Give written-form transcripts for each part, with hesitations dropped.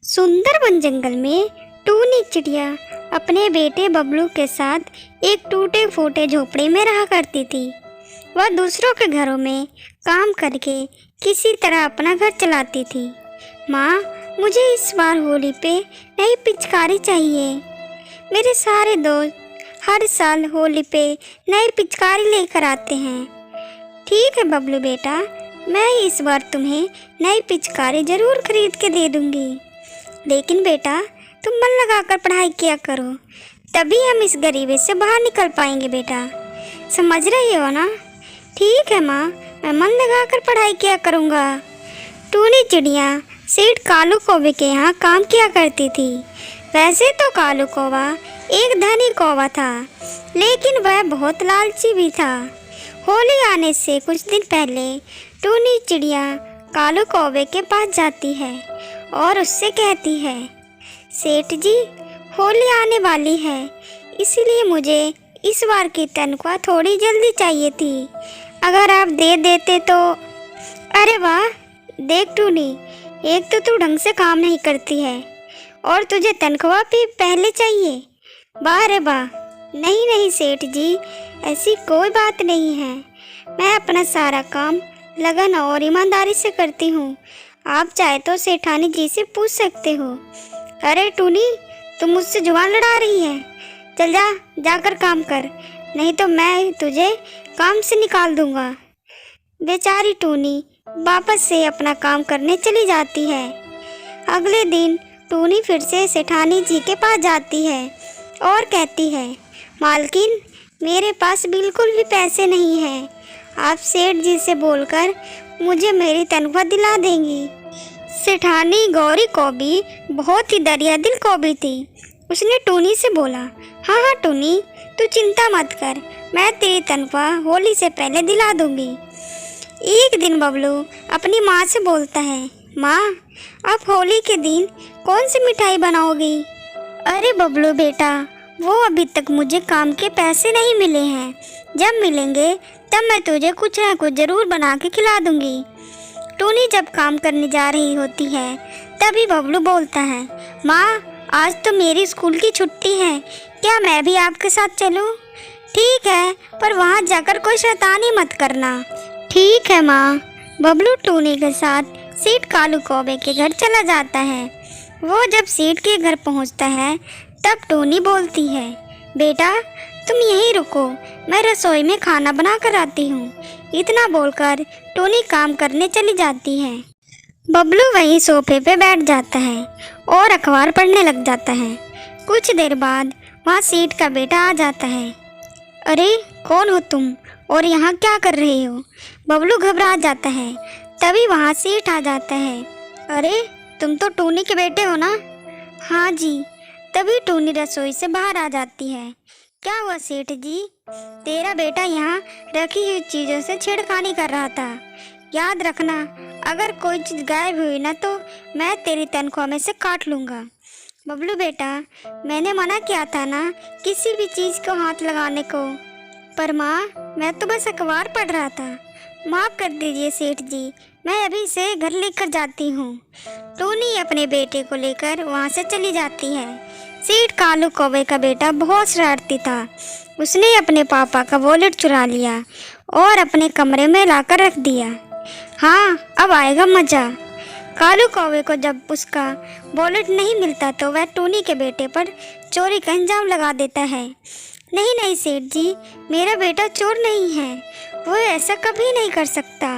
सुंदर वन जंगल में टूनी चिड़िया अपने बेटे बबलू के साथ एक टूटे फूटे झोपड़े में रहा करती थी। वह दूसरों के घरों में काम करके किसी तरह अपना घर चलाती थी। माँ, मुझे इस बार होली पे नई पिचकारी चाहिए। मेरे सारे दोस्त हर साल होली पे नई पिचकारी लेकर आते हैं। ठीक है बबलू बेटा, मैं इस बार तुम्हें नई पिचकारी ज़रूर खरीद के दे दूँगी। लेकिन बेटा, तुम मन लगाकर पढ़ाई किया करो, तभी हम इस गरीबी से बाहर निकल पाएंगे बेटा। समझ रही हो ना? ठीक है माँ, मैं मन लगाकर पढ़ाई किया करूँगा। टूनी चिड़िया सेठ कालू कौवे के यहाँ काम किया करती थी। वैसे तो कालू कौवा एक धनी कौवा था, लेकिन वह बहुत लालची भी था। होली आने से कुछ दिन पहले टूनी चिड़िया कालू कौवे के पास जाती है और उससे कहती है, सेठ जी, होली आने वाली है, इसलिए मुझे इस बार की तनख्वाह थोड़ी जल्दी चाहिए थी। अगर आप दे देते तो। अरे वाह, देख टूनी, एक तो तू ढंग से काम नहीं करती है और तुझे तनख्वाह भी पहले चाहिए। वाह रे वाह। नहीं नहीं सेठ जी, ऐसी कोई बात नहीं है। मैं अपना सारा काम लगन और ईमानदारी से करती हूँ। आप चाहे तो सेठानी जी से पूछ सकते हो। अरे टूनी, तुम मुझसे जुबान लड़ा रही है। चल जा, जाकर काम कर, नहीं तो मैं तुझे काम से निकाल दूंगा। बेचारी टूनी वापस से अपना काम करने चली जाती है। अगले दिन टूनी फिर से सेठानी जी के पास जाती है और कहती है, मालकिन, मेरे पास बिल्कुल भी पैसे नहीं हैं। आप सेठ जी से बोलकर मुझे मेरी तनख्वाह दिला देंगी। सेठानी गौरी कौवी बहुत ही दरिया दिल कौवी थी। उसने टूनी से बोला, हाँ हाँ टूनी, तू चिंता मत कर, मैं तेरी तनख्वाह होली से पहले दिला दूंगी। एक दिन बबलू अपनी माँ से बोलता है, माँ, आप होली के दिन कौन सी मिठाई बनाओगी? अरे बबलू बेटा, वो अभी तक मुझे काम के पैसे नहीं मिले हैं। जब मिलेंगे तब मैं तुझे कुछ ना कुछ ज़रूर बना के खिला दूंगी। टूनी जब काम करने जा रही होती है तभी बबलू बोलता है, माँ, आज तो मेरी स्कूल की छुट्टी है, क्या मैं भी आपके साथ चलूँ? ठीक है, पर वहाँ जाकर कोई शैतानी मत करना। ठीक है माँ। बबलू टूनी के साथ सेठ कालू कौवे के घर चला जाता है। वो जब सेठ के घर पहुँचता है तब टूनी बोलती है, बेटा, तुम यहीं रुको, मैं रसोई में खाना बना कर आती हूँ। इतना बोलकर टूनी काम करने चली जाती है। बबलू वहीं सोफे पे बैठ जाता है और अखबार पढ़ने लग जाता है। कुछ देर बाद वहाँ सेठ का बेटा आ जाता है। अरे, कौन हो तुम और यहाँ क्या कर रहे हो? बबलू घबरा जाता है। तभी वहाँ सेठ आ जाता है। अरे, तुम तो टूनी के बेटे हो ना? हाँ जी। तभी टूनी रसोई से बाहर आ जाती है। क्या हुआ सेठ जी? तेरा बेटा यहाँ रखी हुई चीज़ों से छेड़खानी कर रहा था। याद रखना, अगर कोई चीज़ गायब हुई ना तो मैं तेरी तनख्वाह में से काट लूँगा। बबलू बेटा, मैंने मना किया था ना किसी भी चीज़ को हाथ लगाने को। पर माँ, मैं तो बस अखबार पढ़ रहा था। माफ़ कर दीजिए सेठ जी, मैं अभी से घर लेकर जाती हूँ। टूनी अपने बेटे को लेकर वहाँ से चली जाती है। सेठ कालू कौवे का बेटा बहुत शरारती था। उसने अपने पापा का वॉलेट चुरा लिया और अपने कमरे में लाकर रख दिया। हाँ, अब आएगा मज़ा। कालू कौवे को जब उसका वॉलेट नहीं मिलता तो वह टूनी के बेटे पर चोरी का इल्जाम लगा देता है। नहीं नहीं सेठ जी, मेरा बेटा चोर नहीं है, वो ऐसा कभी नहीं कर सकता।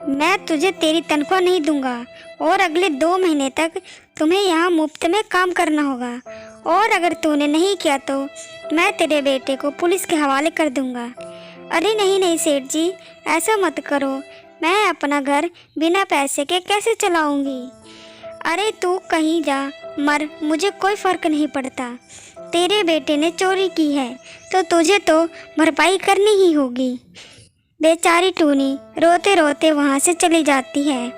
मैं तुझे तेरी तनख्वाह नहीं दूंगा और अगले 2 महीने तक तुम्हें यहाँ मुफ्त में काम करना होगा, और अगर तूने नहीं किया तो मैं तेरे बेटे को पुलिस के हवाले कर दूंगा। अरे नहीं नहीं सेठ जी, ऐसा मत करो, मैं अपना घर बिना पैसे के कैसे चलाऊंगी? अरे तू कहीं जा मर, मुझे कोई फ़र्क नहीं पड़ता। तेरे बेटे ने चोरी की है तो तुझे तो भरपाई करनी ही होगी। बेचारी टूनी रोते रोते वहाँ से चली जाती है,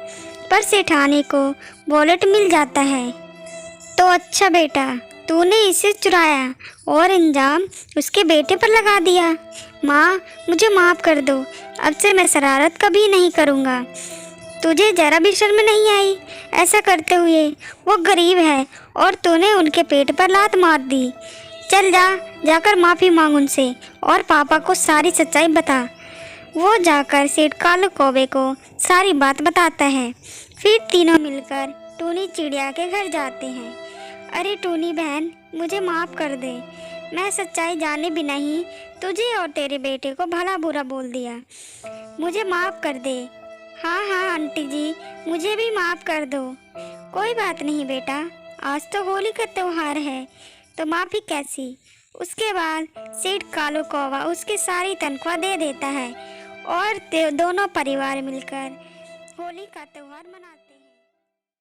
पर सेठानी को वॉलेट मिल जाता है। तो अच्छा बेटा, तूने इसे चुराया और इल्जाम उसके बेटे पर लगा दिया। माँ, मुझे माफ़ कर दो, अब से मैं शरारत कभी नहीं करूँगा। तुझे जरा भी शर्म नहीं आई ऐसा करते हुए? वो गरीब है और तूने उनके पेट पर लात मार दी। चल जाकर माफ़ी मांग उनसे और पापा को सारी सच्चाई बता। वो जाकर सेठ कालू कौवे को सारी बात बताता है। फिर तीनों मिलकर टूनी चिड़िया के घर जाते हैं। अरे टूनी बहन, मुझे माफ़ कर दे, मैं सच्चाई जाने भी नहीं तुझे और तेरे बेटे को भला बुरा बोल दिया। मुझे माफ़ कर दे। हाँ हाँ आंटी जी, मुझे भी माफ़ कर दो। कोई बात नहीं बेटा, आज तो होली का त्यौहार है तो माफ़ी कैसी। उसके बाद सेठ कालू कौवा उसकी सारी तनख्वाह दे देता है और दोनों परिवार मिलकर होली का त्यौहार मनाते हैं।